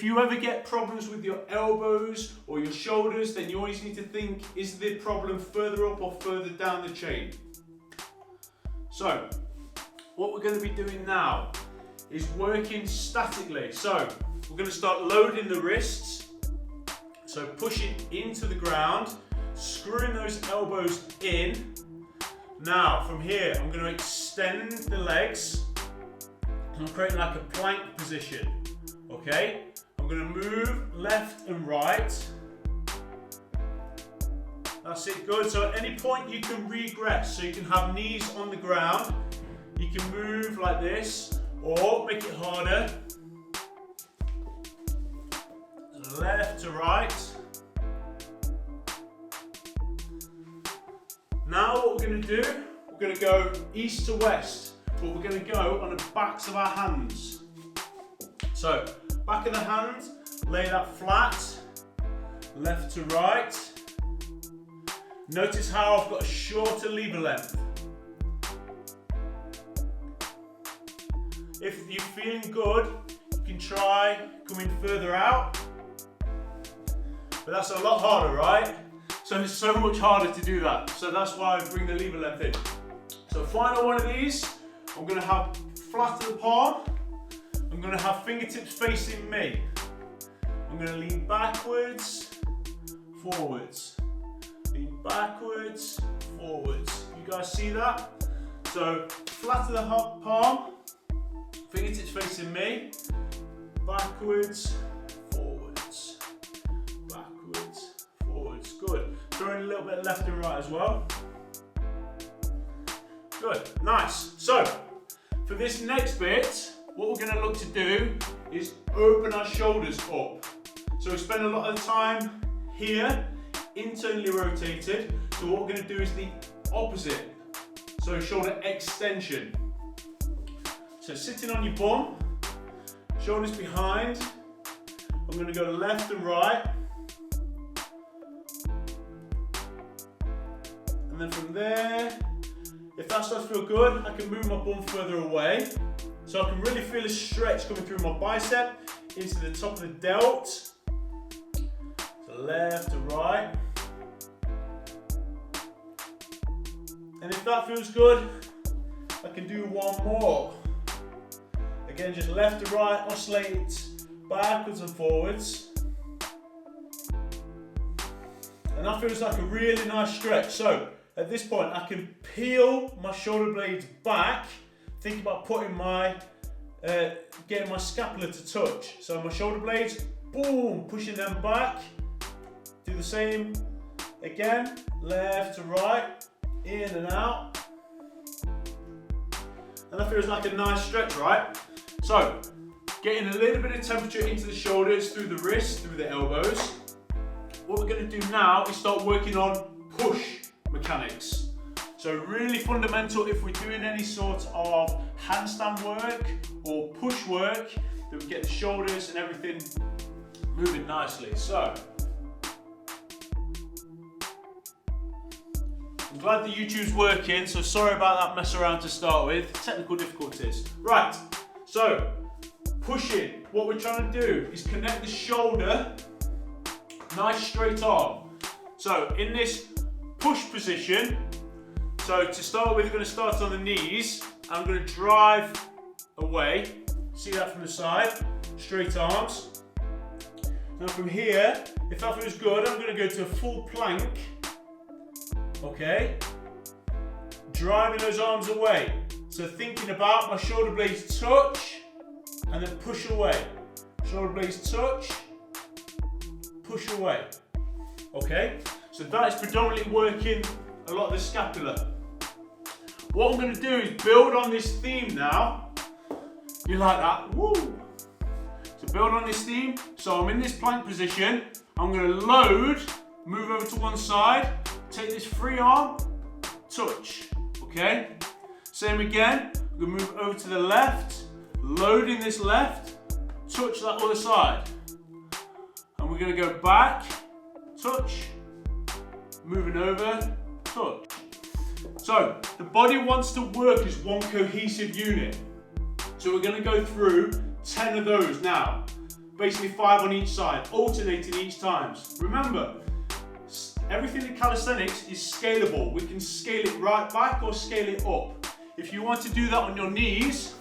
you ever get problems with your elbows or your shoulders, then you always need to think, is the problem further up or further down the chain? So, what we're going to be doing now is working statically. So, we're going to start loading the wrists. So, pushing into the ground, screwing those elbows in. Now, from here, I'm going to extend the legs. I'm creating like a plank position. Okay? I'm going to move left and right. That's it, good. So at any point you can regress. So you can have knees on the ground. You can move like this, or make it harder. Left to right. Now what we're going to do, we're going to go east to west, but we're going to go on the backs of our hands. So, back of the hand, lay that flat, left to right. Notice how I've got a shorter lever length. If you're feeling good, you can try coming further out. But that's a lot harder, right? So it's so much harder to do that. So that's why I bring the lever length in. So final one of these, I'm going to have flat of the palm. I'm going to have fingertips facing me. I'm going to lean backwards, forwards. Lean backwards, forwards. You guys see that? So flat of the palm, fingertips facing me, backwards, forwards, backwards, forwards. Good. Throwing a little bit left and right as well. Good, nice. So for this next bit, what we're going to look to do is open our shoulders up. So we spend a lot of the time here, internally rotated. So what we're going to do is the opposite. So shoulder extension. So sitting on your bum, shoulders behind. I'm going to go left and right. And then from there, if that starts to feel good, I can move my bum further away. So I can really feel a stretch coming through my bicep into the top of the delt. So left to right. And if that feels good, I can do one more. Again, just left to right, oscillate backwards and forwards. And that feels like a really nice stretch. So at this point, I can peel my shoulder blades back. Think about putting my, getting my scapula to touch. So my shoulder blades, boom, pushing them back. Do the same again, left to right, in and out. And that feels like a nice stretch, right? So, getting a little bit of temperature into the shoulders, through the wrists, through the elbows. What we're going to do now is start working on push mechanics. So really fundamental if we're doing any sort of handstand work or push work, that we get the shoulders and everything moving nicely. So, I'm glad the YouTube's working, so sorry about that mess around to start with, technical difficulties. Right, so pushing, what we're trying to do is connect the shoulder, nice straight arm. So in this push position, so to start with, we're going to start on the knees. I'm going to drive away. See that from the side? Straight arms. Now from here, if that feels good, I'm going to go to a full plank. Okay? Driving those arms away. So thinking about my shoulder blades touch and then push away. Shoulder blades touch, push away. Okay? So that is predominantly working a lot of the scapula. What I'm going to do is build on this theme now. You like that? Woo! So build on this theme. So I'm in this plank position. I'm going to load, move over to one side, take this free arm, touch. Okay? Same again. I'm going to move over to the left, loading this left, touch that other side. And we're going to go back, touch, moving over, touch. So the body wants to work as one cohesive unit. So we're going to go through 10 of those now. basically 5 on each side, alternating each time. Remember, everything in calisthenics is scalable. We can scale it right back or scale it up. If you want to do that on your knees,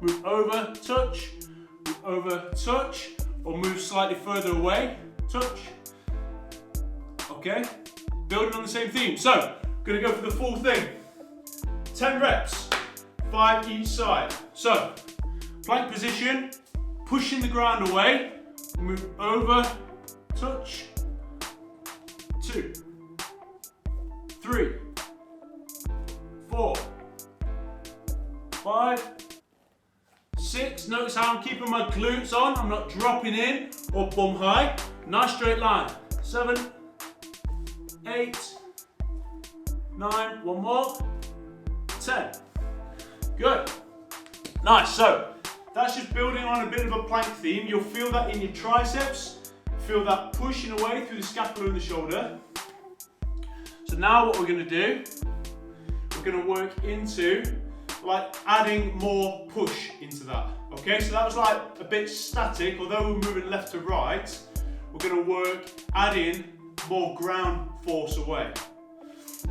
move over, touch, move over, touch, or move slightly further away, touch. Okay, building on the same theme. So, gonna go for the full thing. 10 reps, 5 each side. So, plank position, pushing the ground away, move over, touch, 2, 3, 4, 5, 6. Notice how I'm keeping my glutes on. I'm not dropping in or bum high. Nice straight line. 7, 8, 9, one more, 10. Good. Nice. So that's just building on a bit of a plank theme. You'll feel that in your triceps. Feel that pushing away through the scapula and the shoulder. So now what we're going to do, we're going to work into like adding more push into that. Okay, so that was like a bit static, although we're moving left to right, we're going to work adding more ground force away.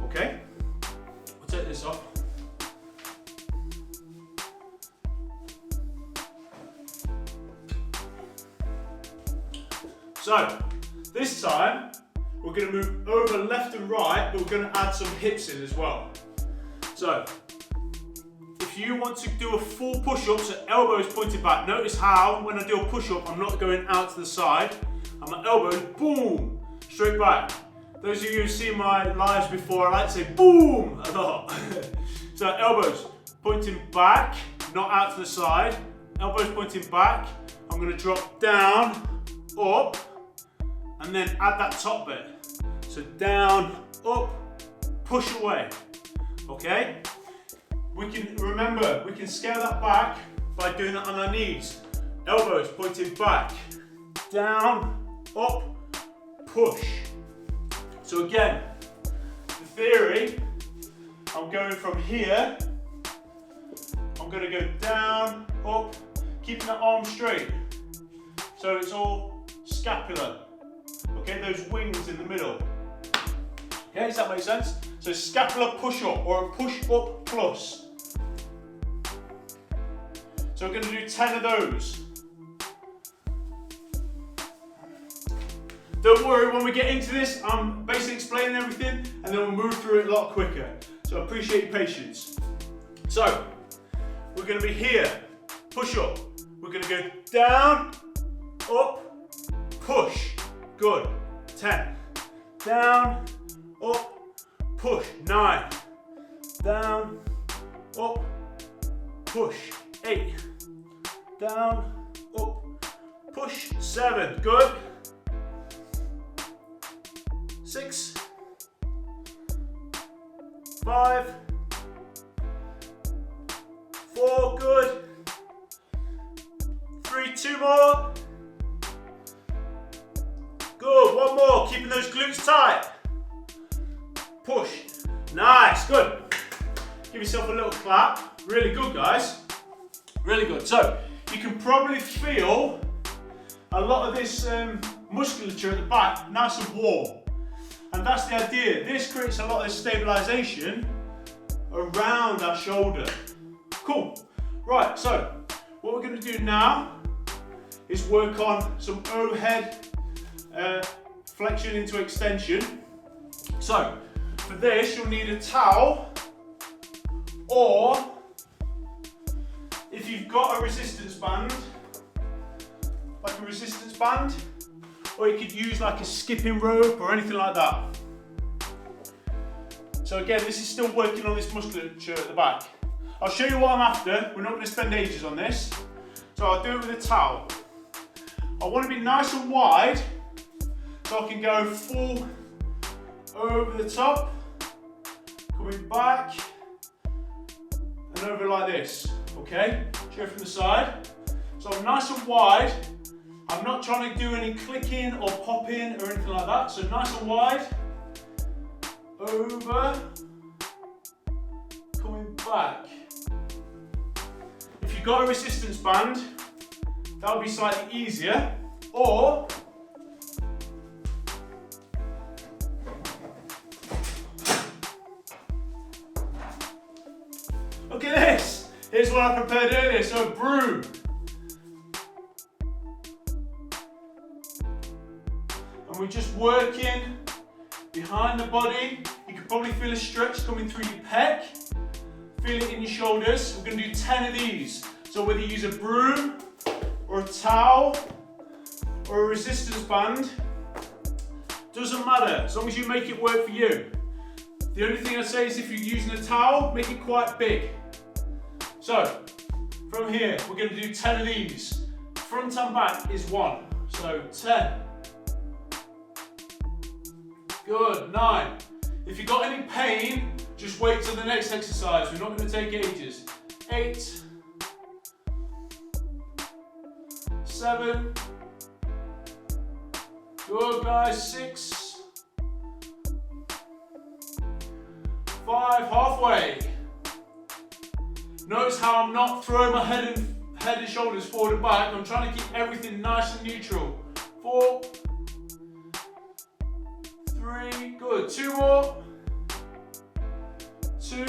Okay, we'll take this off. So this time we're going to move over left and right, but we're going to add some hips in as well. So if you want to do a full push-up, so elbows pointed back, notice how when I do a push-up, I'm not going out to the side, and my elbows, boom, straight back. Those of you who've seen my lives before, I like to say boom a lot. So elbows pointing back, not out to the side, elbows pointing back. I'm going to drop down, up, and then add that top bit. So down, up, push away. Okay? We can, remember, we can scale that back by doing it on our knees. Elbows pointing back, down, up, push. So again, the theory, I'm going from here, I'm going to go down, up, keeping that arm straight. So it's all scapular. Okay, those wings in the middle. Okay, does that make sense? So scapular push up or a push up plus. So we're going to do 10 of those. Don't worry, when we get into this, I'm basically explaining everything and then we'll move through it a lot quicker. So I appreciate your patience. So we're going to be here, push up. We're going to go down, up, push. Good. 10. Down, up, push. 9. Down, up, push. 8. Down, up, push. 7. Good. 6. 5. 4. Good. 3. 2 more. Good, one more, keeping those glutes tight. Push, nice, good. Give yourself a little clap. Really good, guys. Really good. So, you can probably feel a lot of this musculature at the back nice and warm. And that's the idea. This creates a lot of stabilization around our shoulder. Cool. Right, so what we're going to do now is work on some overhead flexion into extension. So for this you'll need a towel, or if you've got a resistance band, like a resistance band, or you could use like a skipping rope or anything like that. So again, this is still working on this musculature at the back. I'll show you what I'm after. We're not going to spend ages on this. So I'll do it with a towel. I want to be nice and wide so I can go full over the top, coming back and over like this, okay? Show from the side. So I'm nice and wide. I'm not trying to do any clicking or popping or anything like that. So nice and wide, over, coming back. If you've got a resistance band, that would be slightly easier. Or look at this. Here's what I prepared earlier. So a broom. And we're just working behind the body. You can probably feel a stretch coming through your pec. Feel it in your shoulders. We're going to do 10 of these. So whether you use a broom or a towel or a resistance band, doesn't matter as long as you make it work for you. The only thing I say is if you're using a towel, make it quite big. So from here, we're going to do 10 of these. Front and back is 1. So 10. Good, 9. If you've got any pain, just wait till the next exercise. We're not going to take ages. 8. 7. Good guys, 6. 5, halfway. Notice how I'm not throwing my head and shoulders forward and back. I'm trying to keep everything nice and neutral. 4. 3, good. 2 more. 2.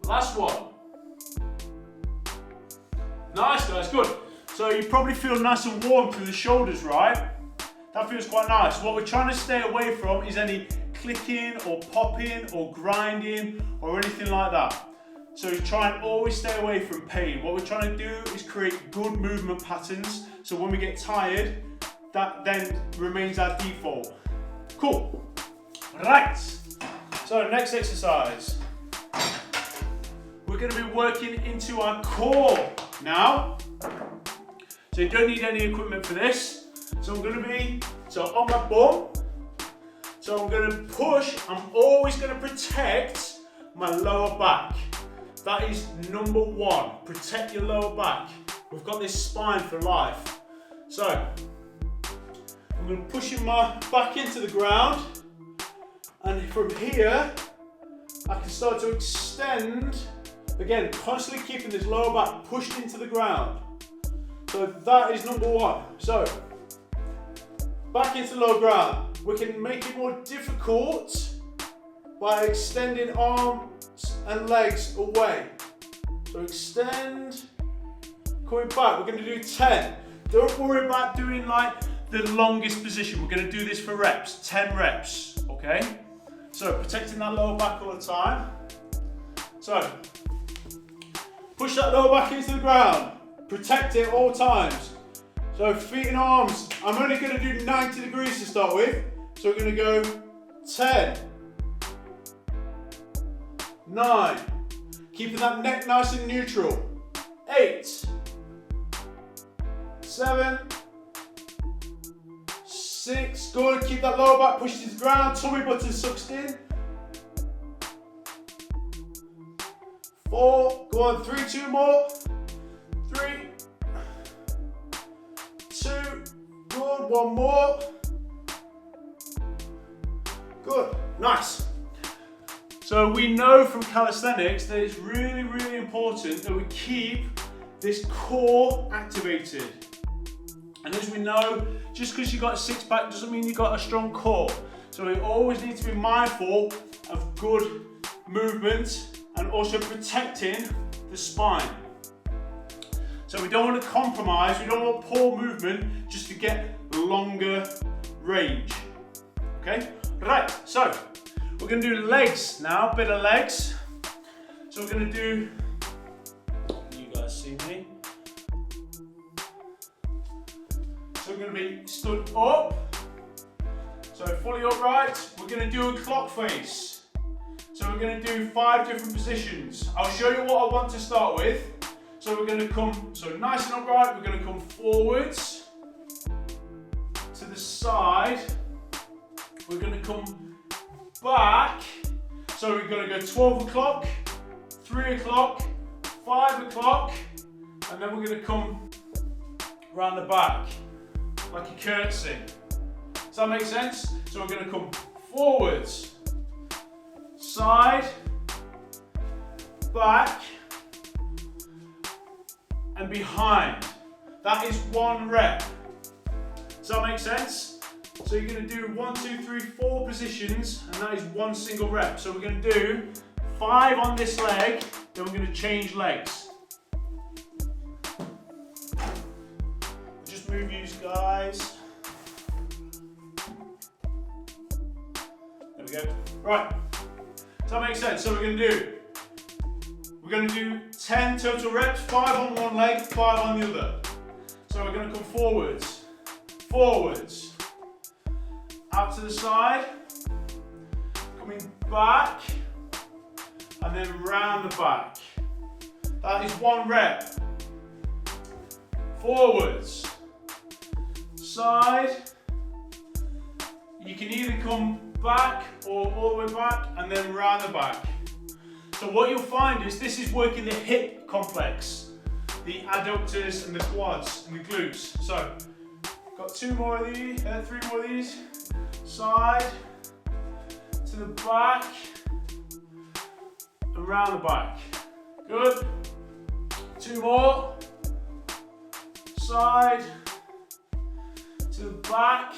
Last one. Nice guys, good. So you probably feel nice and warm through the shoulders, right? That feels quite nice. What we're trying to stay away from is any clicking or popping or grinding or anything like that. So try and always stay away from pain. What we're trying to do is create good movement patterns, so when we get tired, that then remains our default. Cool. Right. So next exercise. We're going to be working into our core now. So you don't need any equipment for this. So I'm going to be on my bum. So I'm going to push. I'm always going to protect my lower back. That is number 1. Protect your lower back. We've got this spine for life. So I'm going to push my back into the ground, and from here I can start to extend. Again, constantly keeping this lower back pushed into the ground. So that is number 1. So back into lower ground. We can make it more difficult by extending arms and legs away. So extend, coming back. We're going to do 10. Don't worry about doing like the longest position. We're going to do this for reps, 10 reps, okay? So protecting that lower back all the time. So push that lower back into the ground. Protect it all times. So feet and arms, I'm only going to do 90 degrees to start with. So we're going to go 10, 9, keeping that neck nice and neutral, 8, 7, 6, good, keep that lower back pushed to the ground, tummy button sucks in, 4, go on, 3, 2 more, 3, 2, good, 1 more. Good, nice. So we know from calisthenics that it's really, really important that we keep this core activated. And as we know, just because you got a six pack doesn't mean you got a strong core. So we always need to be mindful of good movement and also protecting the spine. So we don't want to compromise, we don't want poor movement just to get longer range. Okay? Right, so we're going to do legs now, a bit of legs. So we're going to do, you guys see me? So we're going to be stood up, so fully upright. We're going to do a clock face. So we're going to do 5 different positions. I'll show you what I want to start with. So we're going to come, so nice and upright, we're going to come forwards, to the side. We're going to come back, so we're going to go 12 o'clock, 3 o'clock, 5 o'clock, and then we're going to come around the back, like a curtsy. Does that make sense? So we're going to come forwards, side, back, and behind. That is 1 rep. Does that make sense? So you're going to do 1, 2, 3, 4 positions, and that is 1 single rep. So we're going to do 5 on this leg, then we're going to change legs. Just move you guys. There we go. Right. Does that make sense? So we're going to do 10 total reps, 5 on one leg, 5 on the other. So we're going to come forwards, forwards, out to the side, coming back, and then round the back. That is 1 rep. Forwards, side. You can either come back or all the way back and then round the back. So what you'll find is this is working the hip complex, the adductors and the quads and the glutes. So got 2 more of these, 3 more of these. Side to the back and round the back. Good. 2 more. Side to the back,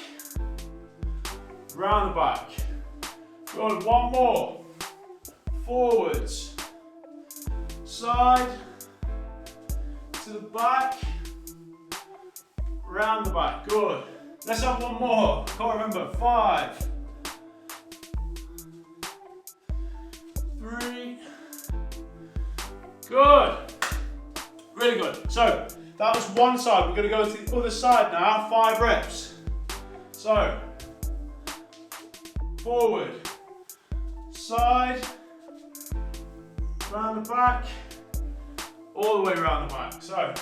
round the back. Good. 1 more. Forwards, side to the back, round the back. Good. Let's have 1 more. Can't remember. 5, 3. Good. Really good. So that was one side. We're going to go to the other side now. 5 reps. So forward, side, round the back, all the way around the back. So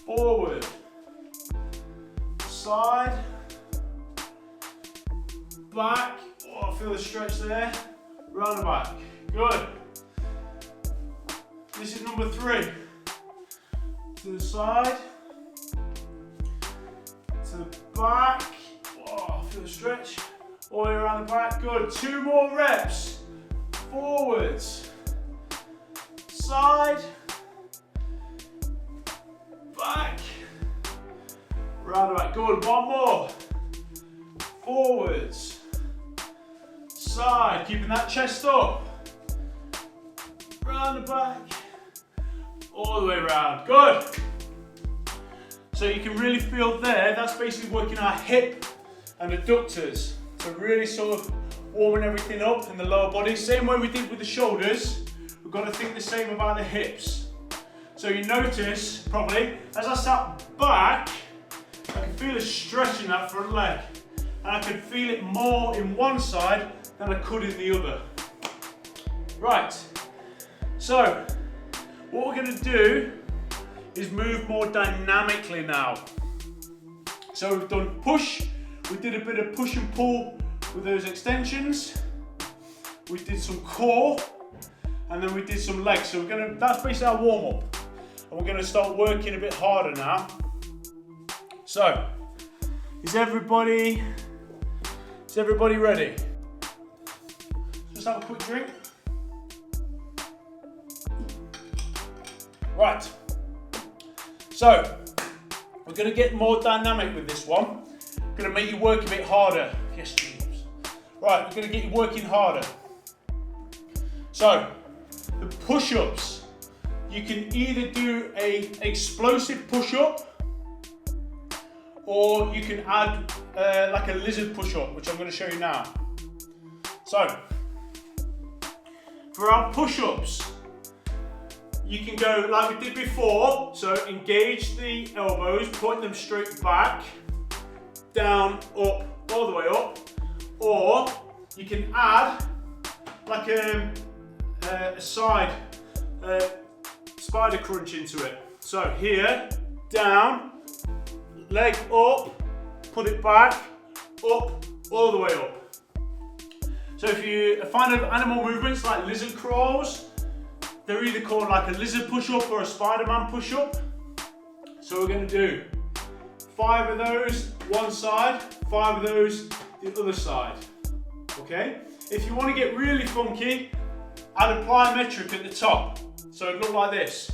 forward, side, back. Oh, I feel the stretch there. Round the back. Good. This is number 3. To the side, to the back. Oh, I feel the stretch. All the way around the back. Good. 2 more reps. Forwards, side, back, round the back. Good. 1 more. Forwards, side, keeping that chest up, round the back, all the way around. Good. So you can really feel there, that's basically working our hip and adductors. So really sort of warming everything up in the lower body. Same way we did with the shoulders, we've got to think the same about the hips. So you notice, probably, as I sat back, I can feel a stretch in that front leg. And I could feel it more in one side than I could in the other. Right, so what we're going to do is move more dynamically now. So we've done push, we did a bit of push and pull with those extensions, we did some core, and then we did some legs. So that's basically our warm up. And we're going to start working a bit harder now. So, is everybody ready? Just have a quick drink. Right. So, we're going to get more dynamic with this one. We're going to make you work a bit harder. Yes, James. Right, we're going to get you working harder. So, the push-ups. You can either do an explosive push-up, or you can add like a lizard push-up, which I'm going to show you now. So, for our push-ups, you can go like we did before. So engage the elbows, point them straight back, down, up, all the way up. Or you can add like a side spider crunch into it. So here, down, leg up, put it back, up, all the way up. So if you find animal movements like lizard crawls, they're either called like a lizard push-up or a Spider-Man push-up. So we're going to do 5 of those one side, 5 of those the other side. Okay? If you want to get really funky, add a plyometric at the top. So it look like this.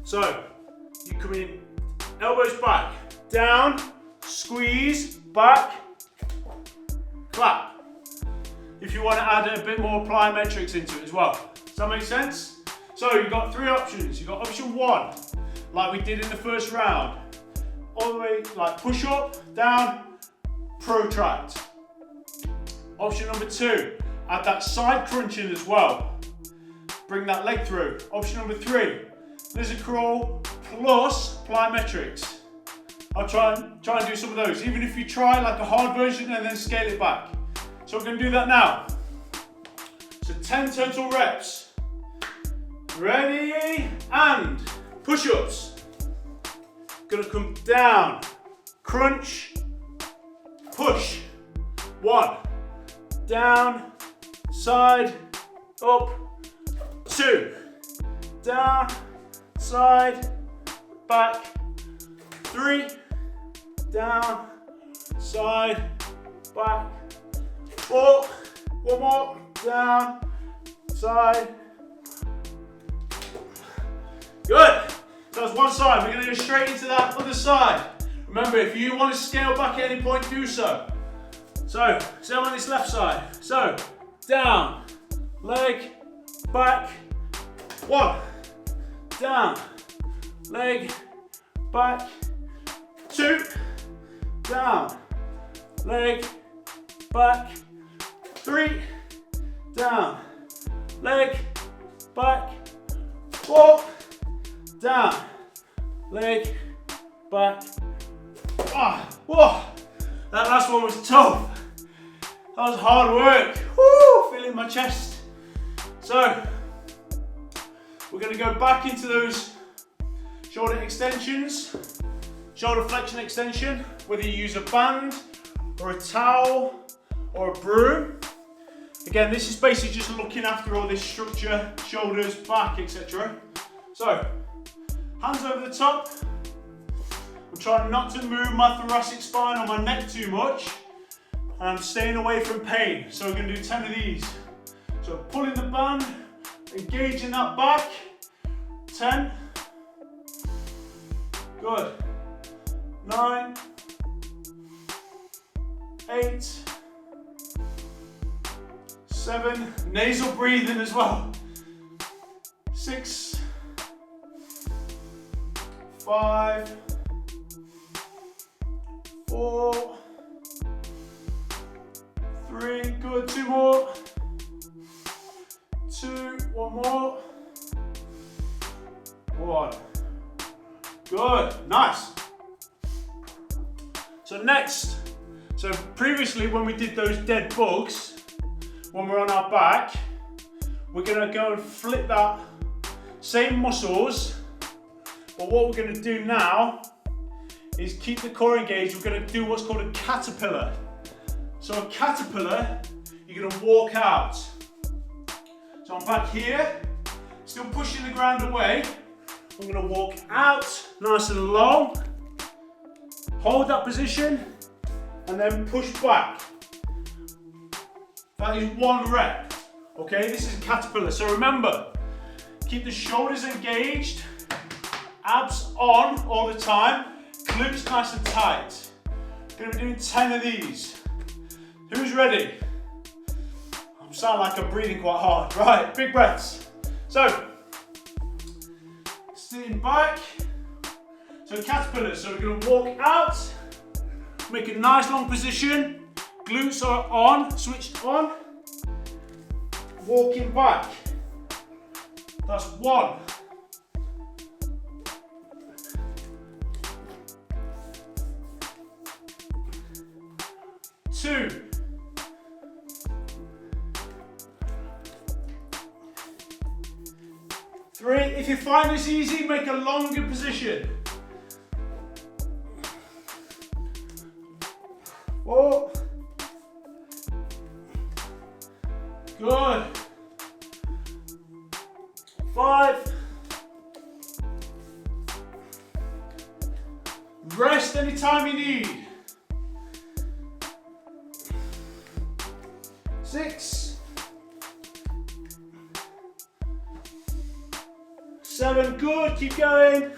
So You come in, elbows back, down, squeeze, back, clap. If you want to add a bit more plyometrics into it as well. Does that make sense? So you've got three options. You've got option one, like we did in the first round. All the way, like push up, down, protract. Option number two, add that side crunch in as well. Bring that leg through. Option number three, lizard crawl plus plyometrics. I'll try and do some of those. Even if you try like a hard version and then scale it back. So we're going to do that now. So 10 total reps. Ready and push-ups. Going to come down, crunch, push. 1, down, side, up. 2, down, side, back. 3, down, side, back. 4, one more, down, side. Good. That was one side. We're going to go straight into that other side. Remember, if you want to scale back at any point, do so. So, same on this left side. So, down, leg, back. 1, down, leg, back. 2, down, leg, back. 3, down, leg, back. 4, down, leg, back. Whoa, that last one was tough. That was hard work. Woo, feeling my chest. So, we're going to go back into those shoulder extensions, shoulder flexion extension, whether you use a band or a towel or a broom. Again, this is basically just looking after all this structure, shoulders, back, etc. So, hands over the top. I'm trying not to move my thoracic spine or my neck too much. And I'm staying away from pain. So we're going to do 10 of these. So pulling the band, engaging that back. 10. Good. 9. 8. 7. Nasal breathing as well. 6. 5. 4. 3. Good. 2 more. 2. 1 more. 1. Good. Nice. So next, so previously when we did those dead bugs, when we're on our back, we're going to go and flip that same muscles, but what we're going to do now is keep the core engaged. We're going to do what's called a caterpillar. So a caterpillar, you're going to walk out. So I'm back here, still pushing the ground away. I'm going to walk out nice and long, hold that position, and then push back. That is 1 rep. Okay, this is a caterpillar. So remember, keep the shoulders engaged, abs on all the time, glutes nice and tight. Going to be doing 10 of these. Who's ready? I sound like I'm breathing quite hard. Right, big breaths. So, sitting back. So caterpillar. So we're going to walk out, make a nice long position. Glutes are on, switched on. Walking back. That's 1. 2. 3. If you find this easy, make a longer position. 4. Good. 5. Rest anytime you need. 6. 7. Good. Keep going.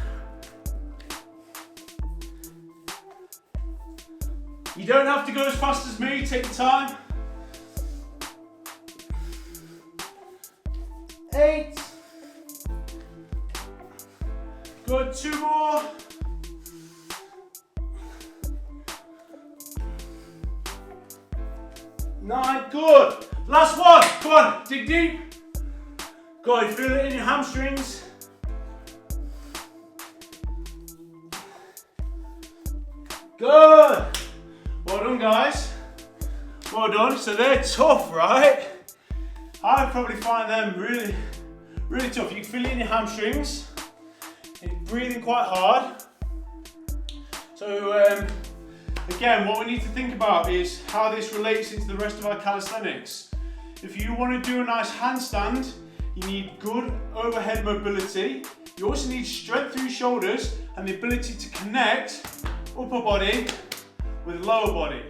You don't have to go as fast as me, take your time. 8. Good, 2 more. 9, good. Last one, come on, dig deep. Good, feel it in your hamstrings. Good. Well done, guys. Well done. So they're tough, right? I probably find them really, really tough. You can feel it in your hamstrings. You're breathing quite hard. So again, what we need to think about is how this relates into the rest of our calisthenics. If you want to do a nice handstand, you need good overhead mobility. You also need strength through your shoulders and the ability to connect upper body with lower body.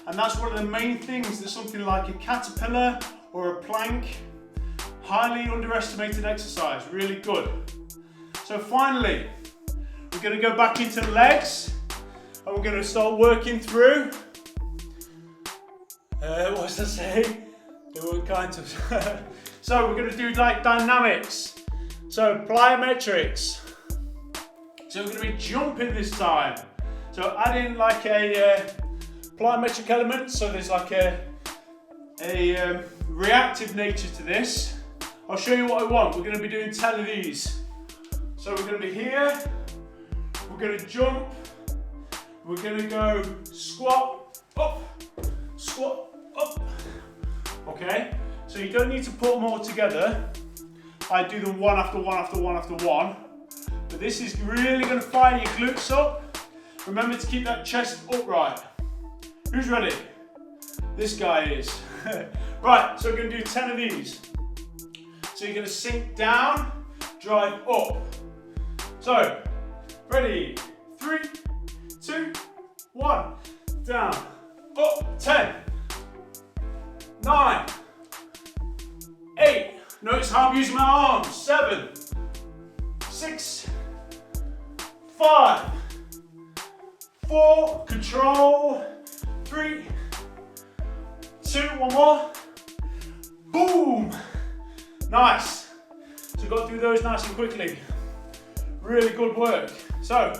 And that's one of the main things that something like a caterpillar or a plank, highly underestimated exercise, really good. So finally, we're going to go back into legs and we're going to start working through, what was I saying? They were kind of, so we're going to do like dynamics, so plyometrics. So we're going to be jumping this time. So add in like a plyometric element, so there's like a reactive nature to this. I'll show you what I want. We're going to be doing 10 of these. So we're going to be here, we're going to jump, we're going to go squat, up, okay? So you don't need to put them all together. I do them one after one after one after one, but this is really going to fire your glutes up. Remember to keep that chest upright. Who's ready? This guy is. Right, so we're going to do 10 of these. So you're going to sink down, drive up. So, ready? 3, 2, 1. Down, up, 10, 9, 8. Notice how I'm using my arms. 7, 6, 5, 4, control, 3, 2, one more, boom, nice. So got through those nice and quickly, really good work. So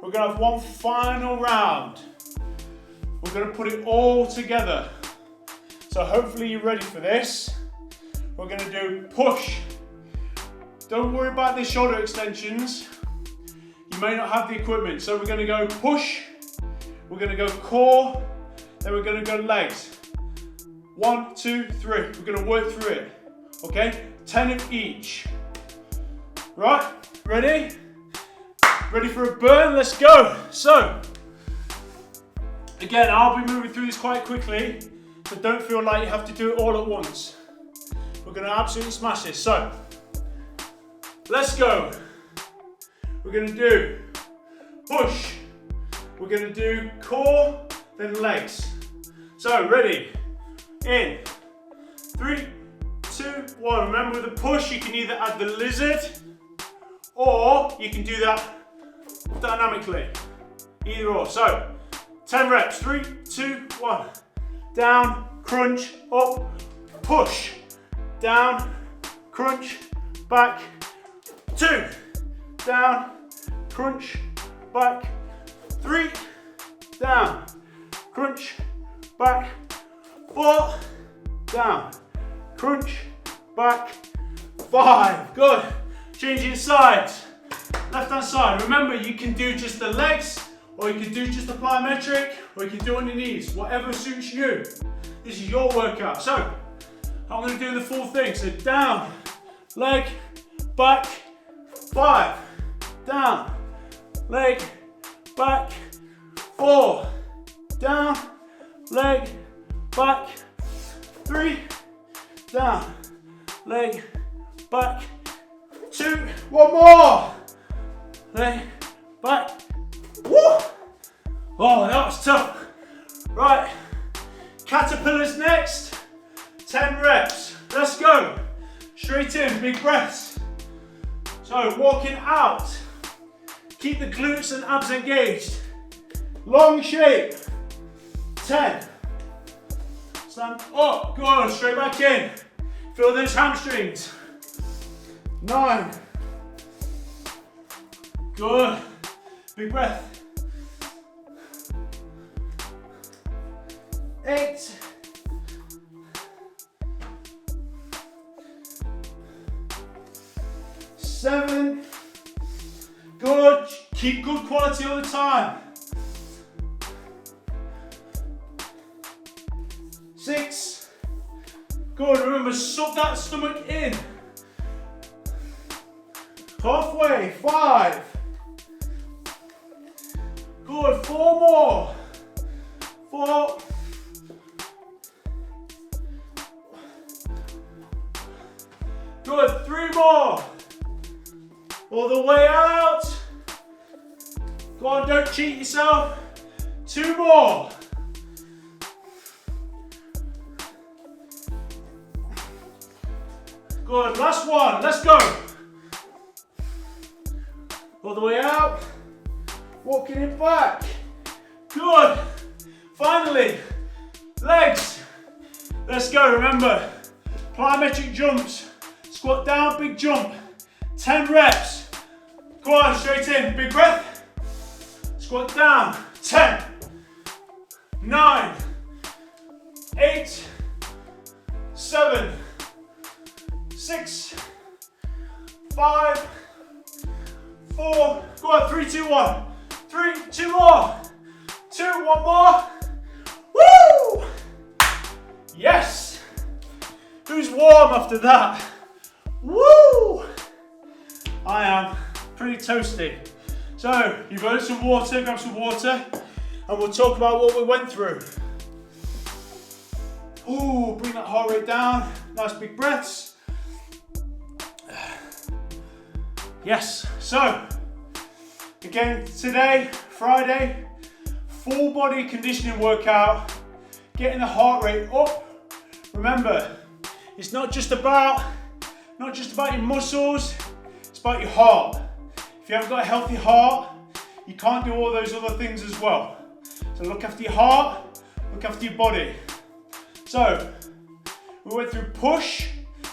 we're going to have one final round, we're going to put it all together. So hopefully you're ready for this. We're going to do push. Don't worry about the shoulder extensions. You may not have the equipment. So we're going to go push, we're going to go core, then we're going to go legs. 1, 2, 3. We're going to work through it. Okay? 10 of each. Right? Ready? Ready for a burn? Let's go. So, again, I'll be moving through this quite quickly, so don't feel like you have to do it all at once. We're going to absolutely smash this. So, let's go. We're going to do push. We're going to do core, then legs. So, ready? In. 3, 2, 1. Remember with the push, you can either add the lizard or you can do that dynamically. Either or. So, 10 reps. 3, 2, 1. Down, crunch, up, push. Down, crunch, back. 2. Down, crunch, back. 3. Down, crunch, back. 4. Down, crunch, back. 5. Good. Changing sides. Left hand side. Remember, you can do just the legs, or you can do just the plyometric, or you can do it on your knees. Whatever suits you. This is your workout. So, I'm going to do the full thing. So down, leg, back, 5. Down, leg, back, 4. Down, leg, back, 3. Down, leg, back, 2. One more. Leg, back. Woo! Oh, that was tough. Right, caterpillars next. 10 reps. Let's go. Straight in, big breaths. So walking out. Keep the glutes and abs engaged. Long shape. 10. Stand up, good, straight back in. Feel those hamstrings. 9. Good, big breath. 8. 7. Good, keep good quality all the time. 6. Good, remember, suck that stomach in. Halfway, 5. Good, 4 more. 4. Good, 3 more. All the way out. Go on, don't cheat yourself. 2 more. Good, last one, let's go. All the way out. Walking it back. Good. Finally, legs. Let's go, remember, plyometric jumps. Squat down, big jump. 10 reps. Go on, straight in, big breath. Squat down, 10, 9, 8, 7, 6, 5, 4, go on, 3, 2, 1. 3, 2 more. 2, 1 more. Woo! Yes! Who's warm after that? Woo! I am pretty toasty. So, you've got some water, grab some water, and we'll talk about what we went through. Ooh, bring that heart rate down, nice big breaths. Yes, so, again today, Friday, full body conditioning workout, getting the heart rate up. Remember, it's not just about your muscles, it's about your heart. If you haven't got a healthy heart, you can't do all those other things as well. So look after your heart, look after your body. So, we went through push.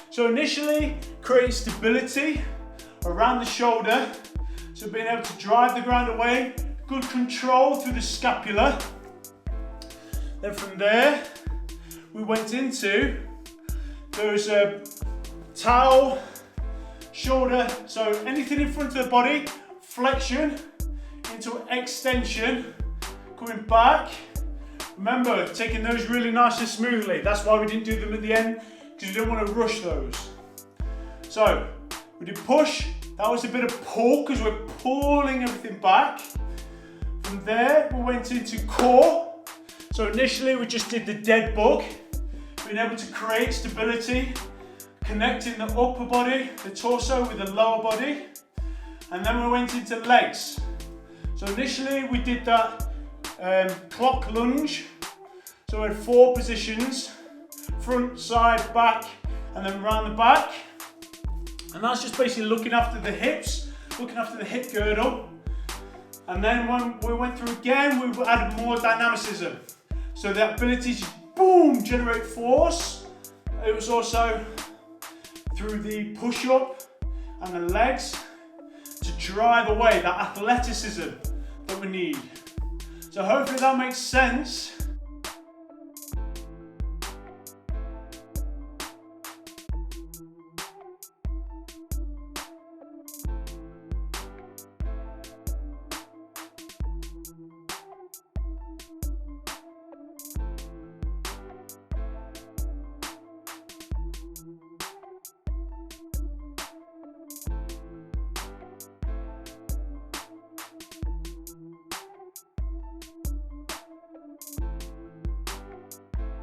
So initially, create stability around the shoulder. So being able to drive the ground away, good control through the scapula. Then from there, we went into those towel, shoulder, so anything in front of the body, flexion into extension, coming back. Remember, taking those really nice and smoothly. That's why we didn't do them at the end, because we didn't want to rush those. So, we did push. That was a bit of pull, because we're pulling everything back. From there, we went into core. So initially, we just did the dead bug, being able to create stability, connecting the upper body, the torso with the lower body. And then we went into legs. So initially, we did that clock lunge. So we had 4 positions, front, side, back, and then round the back. And that's just basically looking after the hips, looking after the hip girdle. And then when we went through again, we added more dynamicism. So the ability to, boom, generate force. It was also through the push-up and the legs to drive away that athleticism that we need. So hopefully that makes sense.